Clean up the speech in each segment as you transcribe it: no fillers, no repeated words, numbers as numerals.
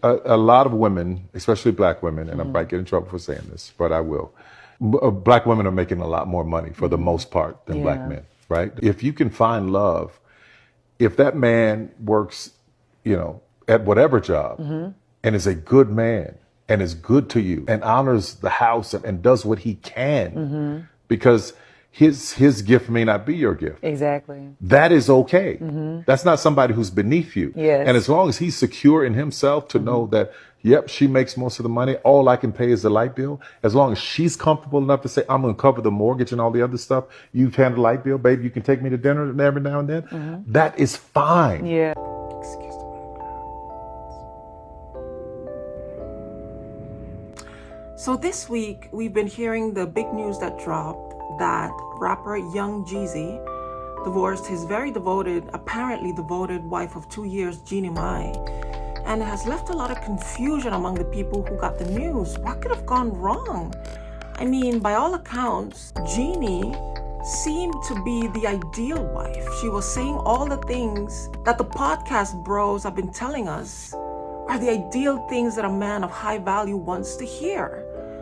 a lot of women, especially black women, and I might get in trouble for saying this, but I will. Black women are making a lot more money for the most part than black men, right? If you can find love, if that man works, at whatever job and is a good man and is good to you and honors the house and does what he can, because his gift may not be your gift. Exactly. That is okay. That's not somebody who's beneath you. Yes. And as long as he's secure in himself to know that, yep, she makes most of the money, all I can pay is the light bill. As long as she's comfortable enough to say, I'm going to cover the mortgage and all the other stuff, you've handled the light bill, baby, you can take me to dinner every now and then. That is fine. Yeah. So this week, we've been hearing the big news that dropped that rapper Young Jeezy divorced his apparently devoted wife of 2 years, Jeannie Mai. And it has left a lot of confusion among the people who got the news. What could have gone wrong? I mean, by all accounts, Jeannie seemed to be the ideal wife. She was saying all the things that the podcast bros have been telling us are the ideal things that a man of high value wants to hear.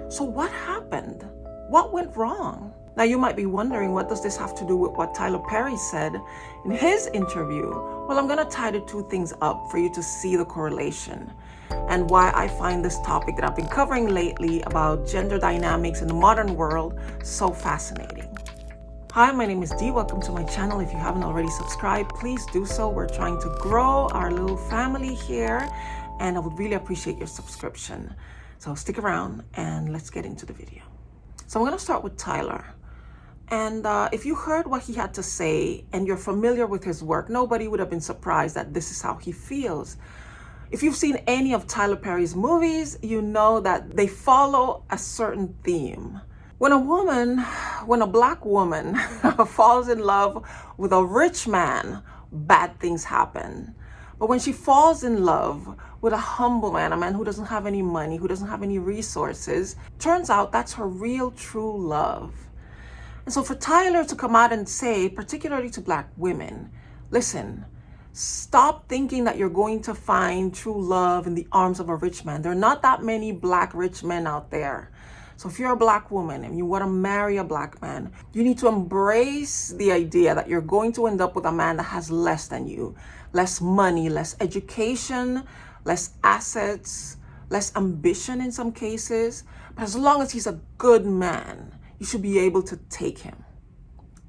So what happened? What went wrong? Now you might be wondering, what does this have to do with what Tyler Perry said in his interview? Well, I'm gonna tie the two things up for you to see the correlation and why I find this topic that I've been covering lately about gender dynamics in the modern world so fascinating. Hi, my name is Dee. Welcome to my channel. If you haven't already subscribed, please do so. We're trying to grow our little family here, and I would really appreciate your subscription. So stick around and let's get into the video. So I'm going to start with Tyler. And if you heard what he had to say and you're familiar with his work, nobody would have been surprised that this is how he feels. If you've seen any of Tyler Perry's movies, you know that they follow a certain theme. When a black woman falls in love with a rich man, bad things happen. But when she falls in love with a humble man, a man who doesn't have any money, who doesn't have any resources, turns out that's her real true love. And so for Tyler to come out and say, particularly to black women, listen, stop thinking that you're going to find true love in the arms of a rich man. There are not that many black rich men out there. So if you're a black woman and you want to marry a black man, you need to embrace the idea that you're going to end up with a man that has less than you, less money, less education, less assets, less ambition in some cases. But as long as he's a good man, you should be able to take him.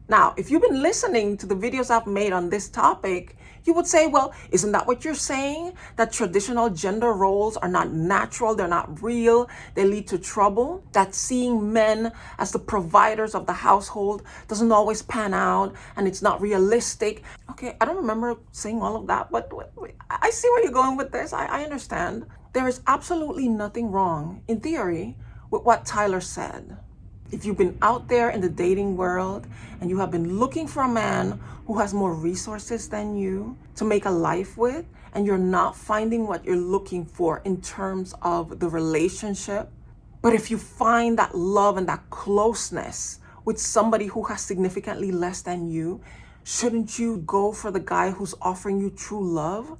Now, if you've been listening to the videos I've made on this topic, you would say, well, isn't that what you're saying? That traditional gender roles are not natural, they're not real, they lead to trouble? That seeing men as the providers of the household doesn't always pan out and it's not realistic? Okay, I don't remember saying all of that, but I see where you're going with this. I understand. There is absolutely nothing wrong, in theory, with what Tyler said. If you've been out there in the dating world and you have been looking for a man who has more resources than you to make a life with, and you're not finding what you're looking for in terms of the relationship, but if you find that love and that closeness with somebody who has significantly less than you, shouldn't you go for the guy who's offering you true love?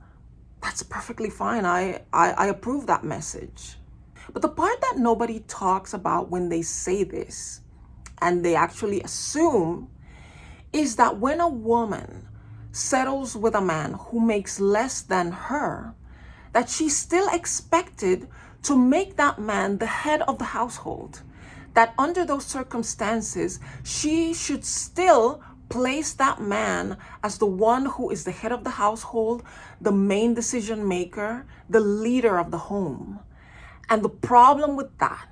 That's perfectly fine. I approve that message. But the part that nobody talks about when they say this, and they actually assume, is that when a woman settles with a man who makes less than her, that she's still expected to make that man the head of the household. That under those circumstances, she should still place that man as the one who is the head of the household, the main decision maker, the leader of the home. And the problem with that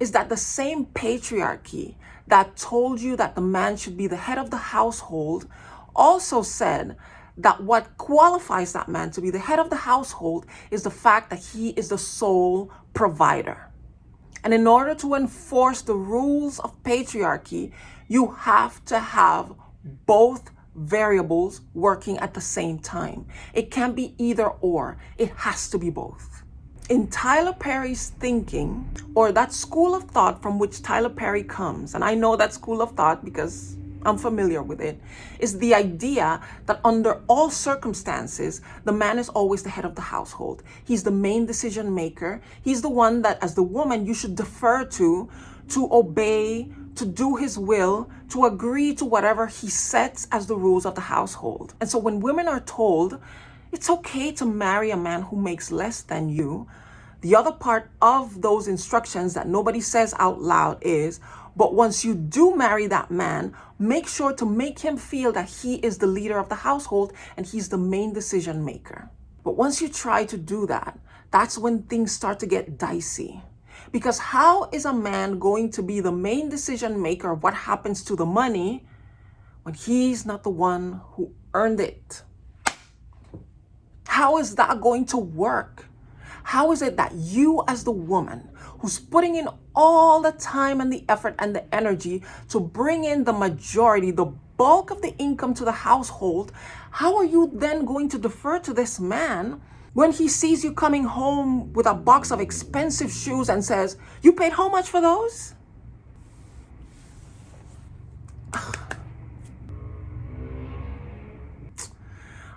is that the same patriarchy that told you that the man should be the head of the household also said that what qualifies that man to be the head of the household is the fact that he is the sole provider. And in order to enforce the rules of patriarchy, you have to have both variables working at the same time. It can't be either or. It has to be both. In Tyler Perry's thinking, or that school of thought from which Tyler Perry comes, and I know that school of thought because I'm familiar with it, is the idea that under all circumstances, the man is always the head of the household. He's the main decision maker. He's the one that, as the woman, you should defer to obey, to do his will, to agree to whatever he sets as the rules of the household. And so when women are told, it's okay to marry a man who makes less than you, the other part of those instructions that nobody says out loud is, but once you do marry that man, make sure to make him feel that he is the leader of the household and he's the main decision maker. But once you try to do that, that's when things start to get dicey. Because how is a man going to be the main decision maker of what happens to the money when he's not the one who earned it? How is that going to work? How is it that you, as the woman who's putting in all the time and the effort and the energy to bring in the majority, the bulk of the income to the household, how are you then going to defer to this man when he sees you coming home with a box of expensive shoes and says, "You paid how much for those?"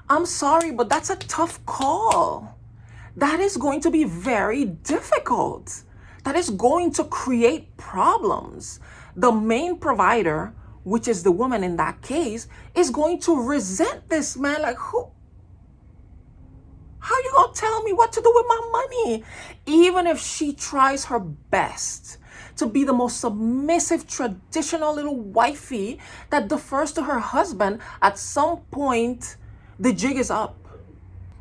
I'm sorry, but that's a tough call. That is going to be very difficult. That is going to create problems. The main provider, which is the woman in that case, is going to resent this man like, how you gonna tell me what to do with my money? Even if she tries her best to be the most submissive, traditional little wifey that defers to her husband, at some point, the jig is up.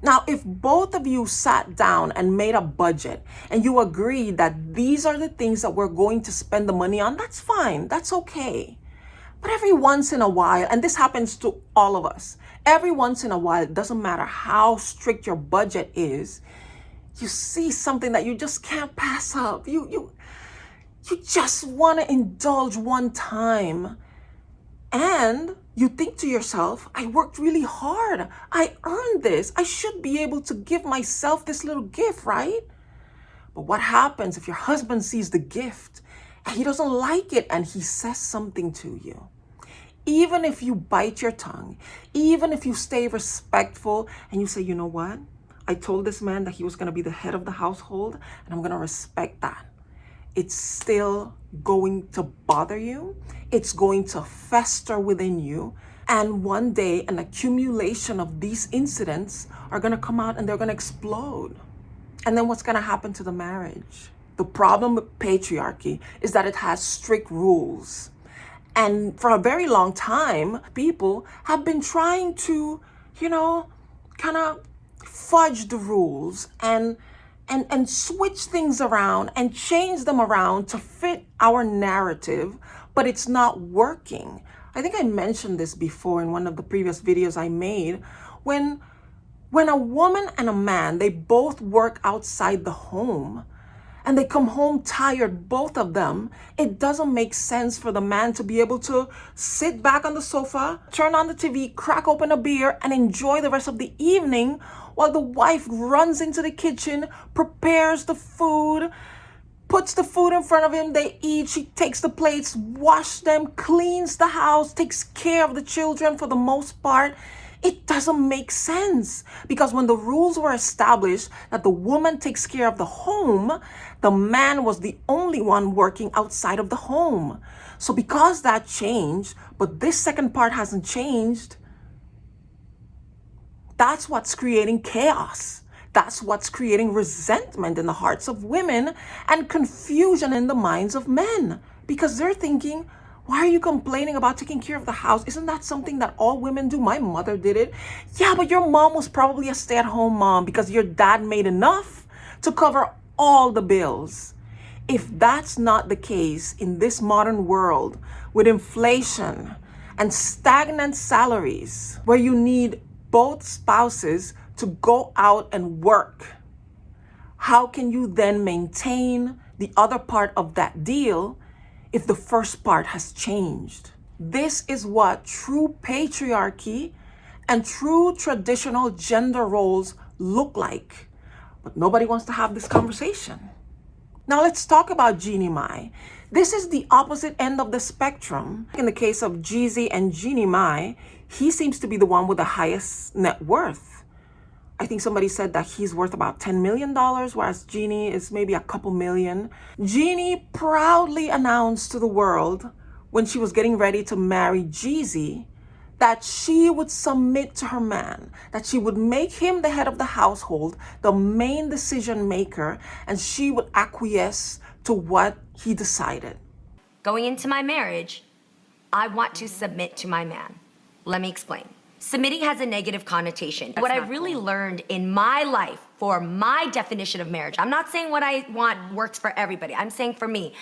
Now, if both of you sat down and made a budget and you agreed that these are the things that we're going to spend the money on, that's fine, that's okay. But every once in a while, and this happens to all of us, every once in a while, it doesn't matter how strict your budget is, you see something that you just can't pass up. You just want to indulge one time. And you think to yourself, I worked really hard. I earned this. I should be able to give myself this little gift, right? But what happens if your husband sees the gift and he doesn't like it and he says something to you? Even if you bite your tongue, even if you stay respectful and you say, you know what? I told this man that he was going to be the head of the household and I'm going to respect that. It's still going to bother you. It's going to fester within you. And one day, an accumulation of these incidents are going to come out and they're going to explode. And then what's going to happen to the marriage? The problem with patriarchy is that it has strict rules. And for a very long time, people have been trying to, kind of fudge the rules and switch things around and change them around to fit our narrative, but it's not working. I think I mentioned this before in one of the previous videos I made. When a woman and a man, they both work outside the home and they come home tired, both of them, it doesn't make sense for the man to be able to sit back on the sofa, turn on the TV, crack open a beer, and enjoy the rest of the evening while the wife runs into the kitchen, prepares the food, puts the food in front of him, they eat, she takes the plates, washes them, cleans the house, takes care of the children for the most part. It doesn't make sense because when the rules were established that the woman takes care of the home, the man was the only one working outside of the home. So because that changed, but this second part hasn't changed, that's what's creating chaos. That's what's creating resentment in the hearts of women and confusion in the minds of men because they're thinking, why are you complaining about taking care of the house? Isn't that something that all women do? My mother did it. Yeah, but your mom was probably a stay-at-home mom because your dad made enough to cover all the bills. If that's not the case in this modern world with inflation and stagnant salaries where you need both spouses to go out and work, how can you then maintain the other part of that deal if the first part has changed? This is what true patriarchy and true traditional gender roles look like. But nobody wants to have this conversation. Now let's talk about Jeannie Mai. This is the opposite end of the spectrum. In the case of Jeezy and Jeannie Mai, he seems to be the one with the highest net worth. I think somebody said that he's worth about $10 million, whereas Jeannie is maybe a couple million. Jeannie proudly announced to the world when she was getting ready to marry Jeezy that she would submit to her man, that she would make him the head of the household, the main decision maker, and she would acquiesce to what he decided. Going into my marriage, I want to submit to my man. Let me explain. Submitting has a negative connotation. What I've really learned in my life for my definition of marriage, I'm not saying what I want works for everybody. I'm saying for me,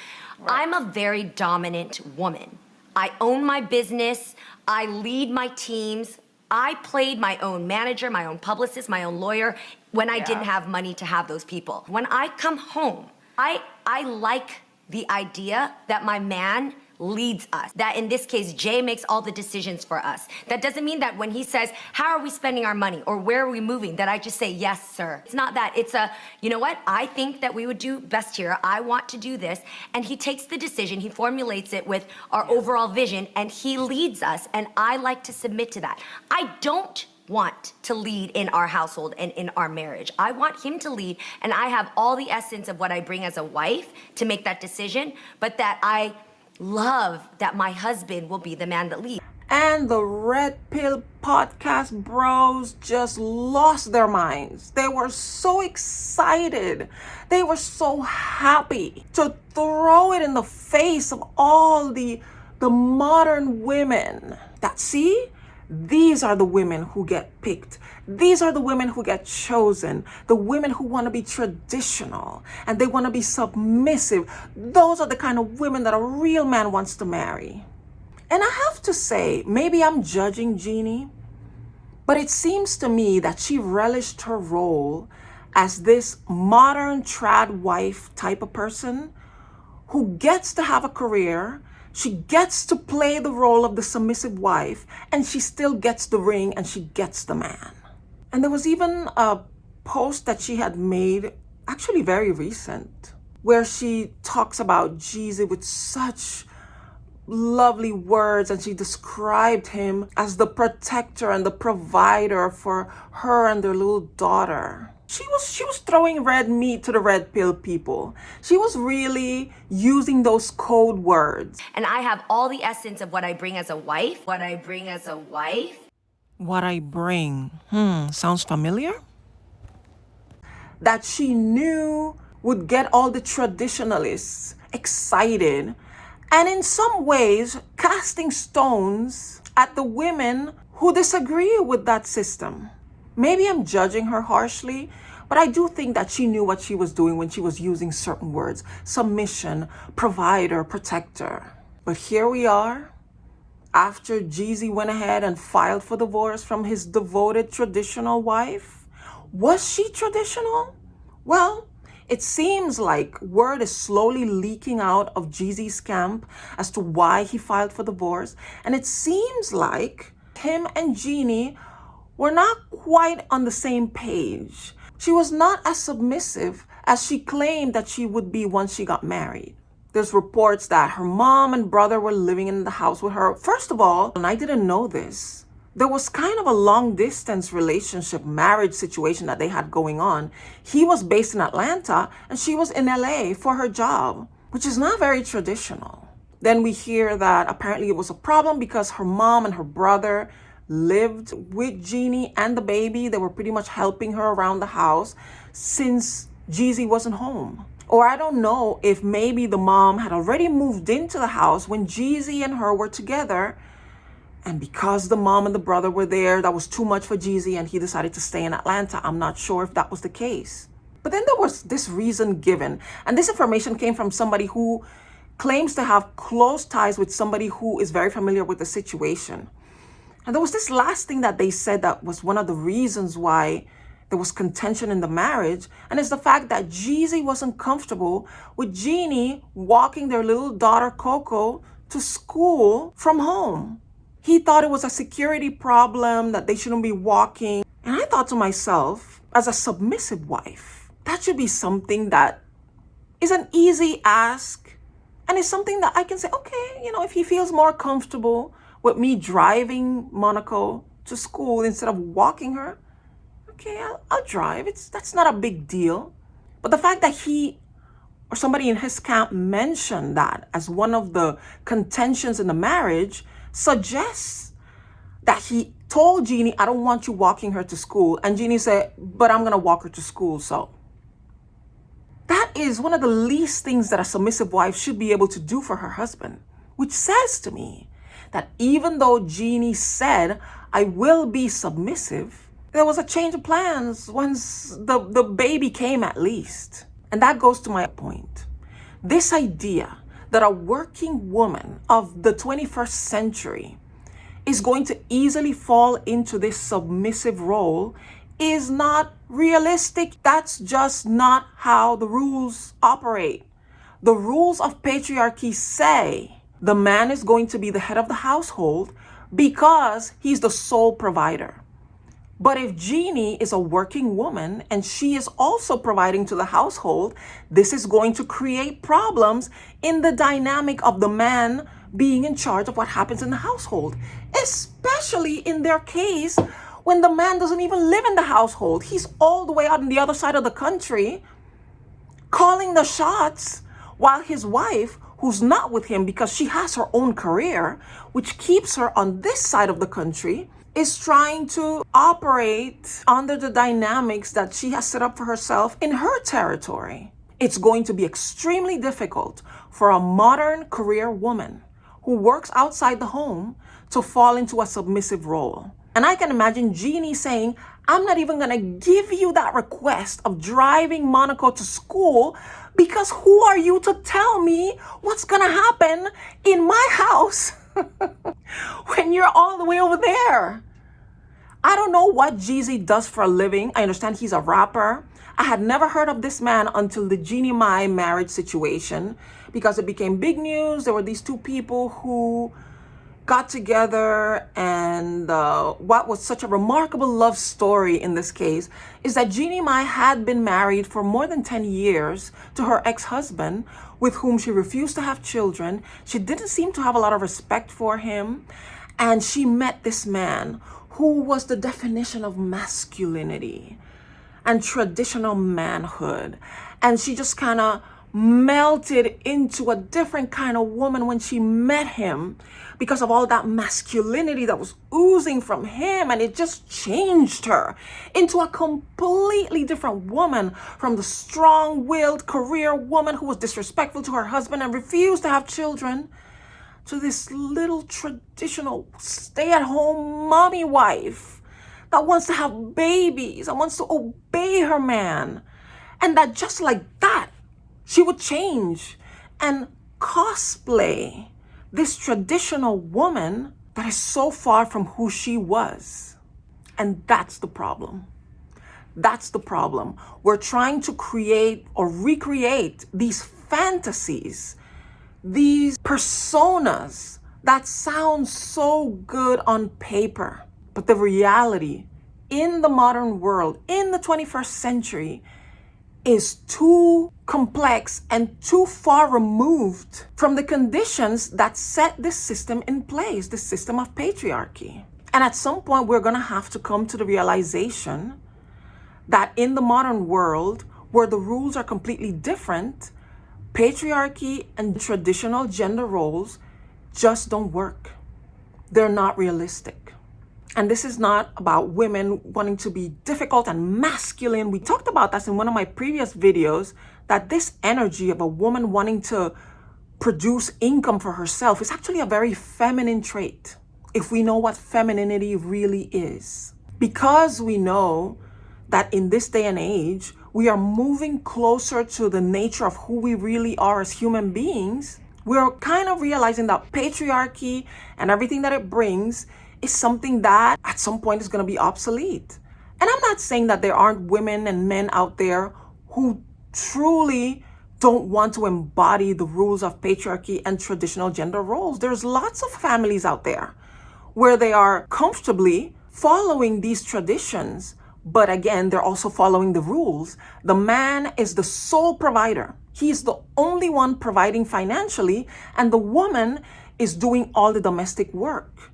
I'm a very dominant woman. I own my business. I lead my teams. I played my own manager, my own publicist, my own lawyer when I didn't have money to have those people. When I come home, I like the idea that my man leads us. That in this case, Jay makes all the decisions for us. That doesn't mean that when he says, how are we spending our money or where are we moving, that I just say, yes, sir. It's not that. It's a, you know what? I think that we would do best here. I want to do this. And he takes the decision, he formulates it with our overall vision, and he leads us. And I like to submit to that. I don't want to lead in our household and in our marriage. I want him to lead, and I have all the essence of what I bring as a wife to make that decision, but that I love that my husband will be the man that leads. And the Red Pill podcast bros just lost their minds. They were so excited. They were so happy to throw it in the face of all the modern women that see, these are the women who get picked. These are the women who get chosen. The women who want to be traditional and they want to be submissive. Those are the kind of women that a real man wants to marry. And I have to say, maybe I'm judging Jeannie, but it seems to me that she relished her role as this modern trad wife type of person who gets to have a career. She gets to play the role of the submissive wife, and she still gets the ring and she gets the man. And there was even a post that she had made, actually very recent, where she talks about Jeezy with such lovely words, and she described him as the protector and the provider for her and their little daughter. She was throwing red meat to the red pill people. She was really using those code words. And I have all the essence of what I bring as a wife. What I bring as a wife. What I bring. Sounds familiar? That she knew would get all the traditionalists excited, and in some ways casting stones at the women who disagree with that system. Maybe I'm judging her harshly, but I do think that she knew what she was doing when she was using certain words: submission, provider, protector. But here we are, after Jeezy went ahead and filed for divorce from his devoted traditional wife. Was she traditional? Well, it seems like word is slowly leaking out of Jeezy's camp as to why he filed for divorce. And it seems like him and Jeannie were not quite on the same page. She was not as submissive as she claimed that she would be once she got married. There's reports that her mom and brother were living in the house with her. First of all, and I didn't know this, there was kind of a long distance relationship, marriage situation that they had going on. He was based in Atlanta and she was in LA for her job, which is not very traditional. Then we hear that apparently it was a problem because her mom and her brother lived with Jeannie and the baby. They were pretty much helping her around the house since Jeezy wasn't home. Or I don't know if maybe the mom had already moved into the house when Jeezy and her were together, and because the mom and the brother were there, that was too much for Jeezy and he decided to stay in Atlanta. I'm not sure if that was the case. But then there was this reason given, and this information came from somebody who claims to have close ties with somebody who is very familiar with the situation. And there was this last thing that they said that was one of the reasons why there was contention in the marriage, and it's the fact that Jeezy wasn't comfortable with Jeannie walking their little daughter Coco to school from home. He thought it was a security problem, that they shouldn't be walking. And I thought to myself, as a submissive wife, that should be something that is an easy ask. And it's something that I can say, okay, if he feels more comfortable with me driving Monaco to school instead of walking her, okay, I'll drive. That's not a big deal. But the fact that he or somebody in his camp mentioned that as one of the contentions in the marriage suggests that he told Jeannie, I don't want you walking her to school. And Jeannie said, but I'm going to walk her to school. So that is one of the least things that a submissive wife should be able to do for her husband, which says to me that even though Jeannie said, I will be submissive, there was a change of plans once the baby came at least. And that goes to my point. This idea that a working woman of the 21st century is going to easily fall into this submissive role is not realistic. That's just not how the rules operate. The rules of patriarchy say the man is going to be the head of the household because he's the sole provider. But if Jeannie is a working woman and she is also providing to the household, this is going to create problems in the dynamic of the man being in charge of what happens in the household, especially in their case when the man doesn't even live in the household. He's all the way out on the other side of the country calling the shots while his wife, who's not with him because she has her own career, which keeps her on this side of the country, is trying to operate under the dynamics that she has set up for herself in her territory. It's going to be extremely difficult for a modern career woman who works outside the home to fall into a submissive role. And I can imagine Jeannie saying, I'm not even gonna give you that request of driving Monaco to school because who are you to tell me what's gonna happen in my house when you're all the way over there? I don't know what Jeezy does for a living. I understand he's a rapper. I had never heard of this man until the Jeannie Mai marriage situation because it became big news. There were these two people who got together, and what was such a remarkable love story in this case is that Jeannie Mai had been married for more than 10 years to her ex-husband, with whom she refused to have children. She didn't seem to have a lot of respect for him, and she met this man who was the definition of masculinity and traditional manhood, and she just kind of melted into a different kind of woman when she met him because of all that masculinity that was oozing from him, and it just changed her into a completely different woman, from the strong-willed career woman who was disrespectful to her husband and refused to have children to this little traditional stay-at-home mommy wife that wants to have babies and wants to obey her man, and that just like that she would change and cosplay this traditional woman that is so far from who she was. And that's the problem. That's the problem. We're trying to create or recreate these fantasies, these personas that sound so good on paper. But the reality in the modern world, in the 21st century, is too complex and too far removed from the conditions that set this system in place, this system of patriarchy. And at some point, we're going to have to come to the realization that in the modern world, where the rules are completely different, patriarchy and traditional gender roles just don't work. They're not realistic. And this is not about women wanting to be difficult and masculine. We talked about that in one of my previous videos, that this energy of a woman wanting to produce income for herself is actually a very feminine trait, if we know what femininity really is. Because we know that in this day and age, we are moving closer to the nature of who we really are as human beings, we're kind of realizing that patriarchy and everything that it brings is something that at some point is going to be obsolete. And I'm not saying that there aren't women and men out there who truly don't want to embody the rules of patriarchy and traditional gender roles. There's lots of families out there where they are comfortably following these traditions, But again, they're also following the rules. The man is the sole provider. He's the only one providing financially, and the woman is doing all the domestic work.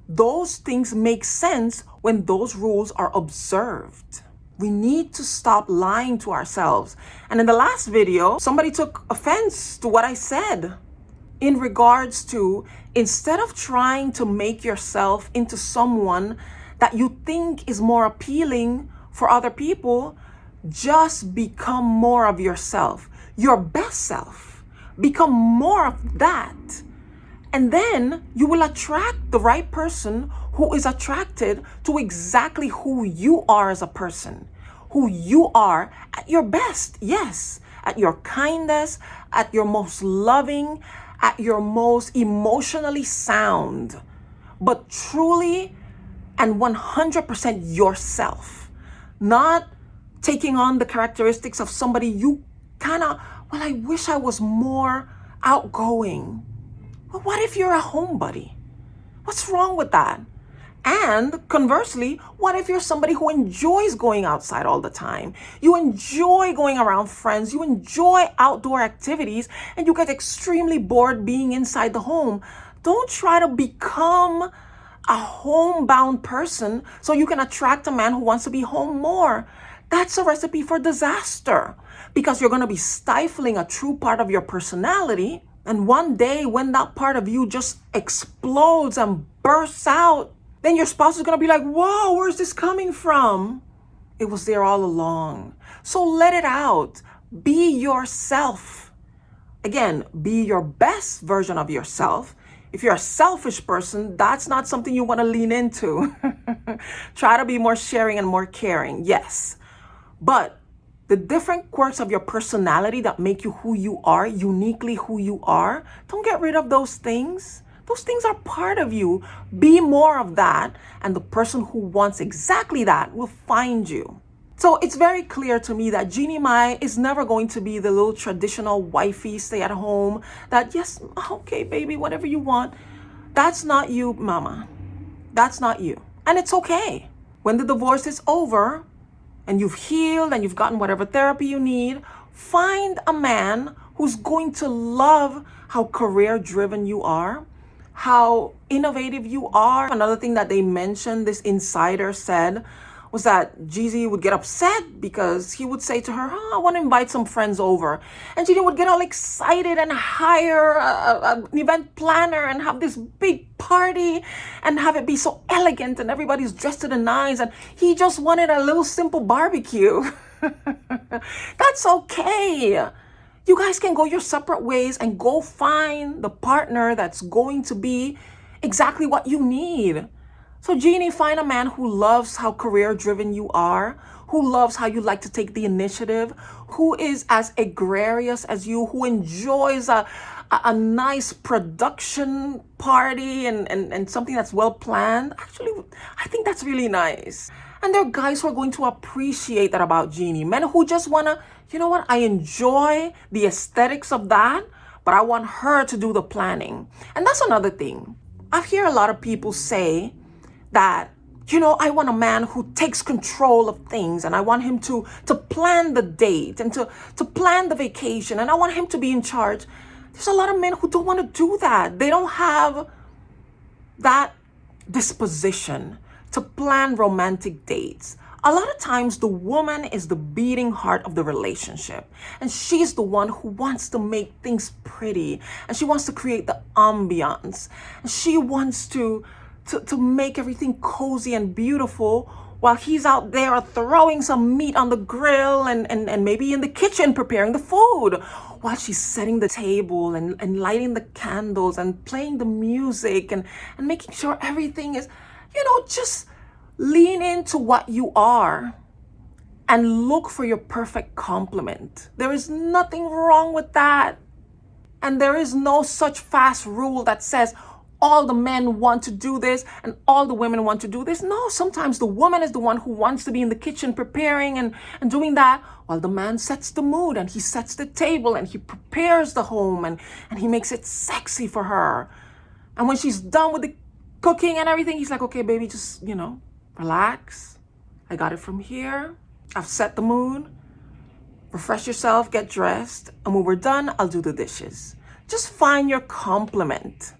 Those things make sense when those rules are observed. We need to stop lying to ourselves. And in the last video, somebody took offense to what I said in regards to, instead of trying to make yourself into someone that you think is more appealing for other people, just become more of yourself, your best self. Become more of that. And then you will attract the right person who is attracted to exactly who you are as a person, who you are at your best. Yes, at your kindest, at your most loving, at your most emotionally sound, but truly and 100% yourself, not taking on the characteristics of somebody you kind of, well, I wish I was more outgoing. But what if you're a homebody? What's wrong with that? And conversely, what if you're somebody who enjoys going outside all the time? You enjoy going around friends, you enjoy outdoor activities, and you get extremely bored being inside the home. Don't try to become a homebound person so you can attract a man who wants to be home more. That's a recipe for disaster, because you're going to be stifling a true part of your personality. And one day when that part of you just explodes and bursts out, then your spouse is going to be like, whoa, where's this coming from? It was there all along. So let it out. Be yourself. Again, be your best version of yourself. If you're a selfish person, that's not something you want to lean into. Try to be more sharing and more caring, yes. But the different quirks of your personality that make you who you are, uniquely who you are, don't get rid of those things. Those things are part of you. Be more of that, and the person who wants exactly that will find you. So it's very clear to me that Jeannie Mai is never going to be the little traditional wifey, stay at home, that yes, okay, baby, whatever you want. That's not you, mama. That's not you. And it's okay. When the divorce is over and you've healed and you've gotten whatever therapy you need, find a man who's going to love how career-driven you are, how innovative you are. Another thing that they mentioned, this insider said, was that Jeezy would get upset because he would say to her, I want to invite some friends over. And Jeannie would get all excited and hire an event planner and have this big party and have it be so elegant and everybody's dressed to the nines. And he just wanted a little simple barbecue. That's okay. You guys can go your separate ways and go find the partner that's going to be exactly what you need. So Jeannie, find a man who loves how career-driven you are, who loves how you like to take the initiative, who is as egregious as you, who enjoys a nice production party and something that's well planned. Actually, I think that's really nice. And there are guys who are going to appreciate that about Jeannie. Men who just want to, you know what, I enjoy the aesthetics of that, but I want her to do the planning. And that's another thing. I hear a lot of people say that, you know, I want a man who takes control of things, and I want him to plan the date and to plan the vacation, and I want him to be in charge. There's a lot of men who don't want to do that. They don't have that disposition to plan romantic dates. A lot of times the woman is the beating heart of the relationship, and she's the one who wants to make things pretty, and she wants to create the ambiance, and she wants to make everything cozy and beautiful while he's out there throwing some meat on the grill and maybe in the kitchen preparing the food, while she's setting the table and lighting the candles and playing the music and making sure everything is, you know, just lean into what you are and look for your perfect complement. There is nothing wrong with that. And there is no such fast rule that says, all the men want to do this and all the women want to do this. No, sometimes the woman is the one who wants to be in the kitchen preparing and doing that, while the man sets the mood and he sets the table and he prepares the home and he makes it sexy for her. And when she's done with the cooking and everything, he's like, okay, baby, just, you know, relax. I got it from here. I've set the mood. Refresh yourself, get dressed, and when we're done, I'll do the dishes. Just find your compliment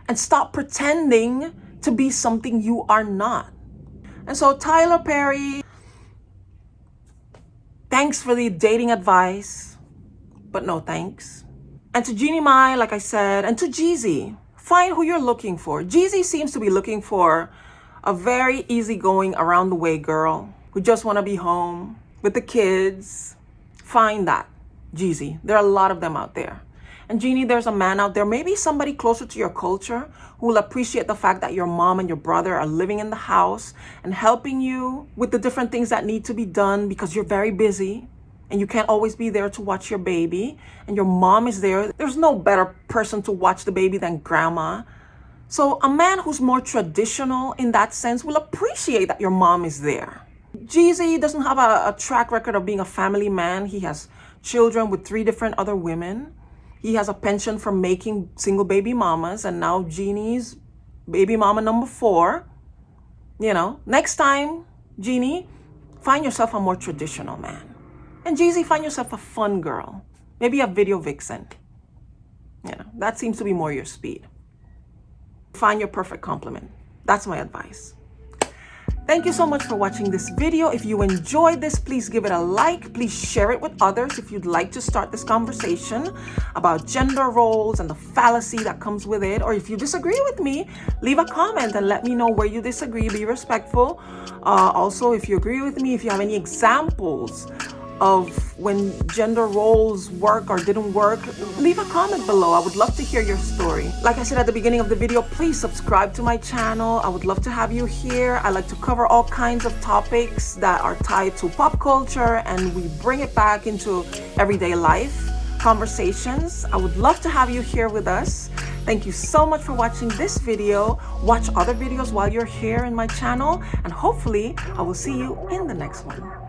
and stop pretending to be something you are not. And so Tyler Perry, thanks for the dating advice, but no thanks. And to Jeannie Mai, like I said, and to Jeezy, find who you're looking for. Jeezy seems to be looking for a very easygoing, around the way girl who just want to be home with the kids. Find that, Jeezy. There are a lot of them out there. And Jeannie, there's a man out there, maybe somebody closer to your culture, who will appreciate the fact that your mom and your brother are living in the house and helping you with the different things that need to be done because you're very busy and you can't always be there to watch your baby. And your mom is there. There's no better person to watch the baby than grandma. So a man who's more traditional in that sense will appreciate that your mom is there. Jeezy doesn't have a track record of being a family man. He has children with 3 different other women. He has a penchant for making single baby mamas, and now Jeannie's baby mama number 4. You know, next time, Jeannie, find yourself a more traditional man. And Jeezy, find yourself a fun girl. Maybe a video vixen. You know, that seems to be more your speed. Find your perfect compliment. That's my advice. Thank you so much for watching this video. If you enjoyed this, please give it a like. Please share it with others if you'd like to start this conversation about gender roles and the fallacy that comes with it. Or if you disagree with me, leave a comment and let me know where you disagree. Be respectful. Also, if you agree with me, if you have any examples of when gender roles work or didn't work, leave a comment below. I would love to hear your story. Like I said at the beginning of the video, please subscribe to my channel. I would love to have you here. I like to cover all kinds of topics that are tied to pop culture, and we bring it back into everyday life conversations. I would love to have you here with us. Thank you so much for watching this video. Watch other videos while you're here in my channel, and hopefully I will see you in the next one.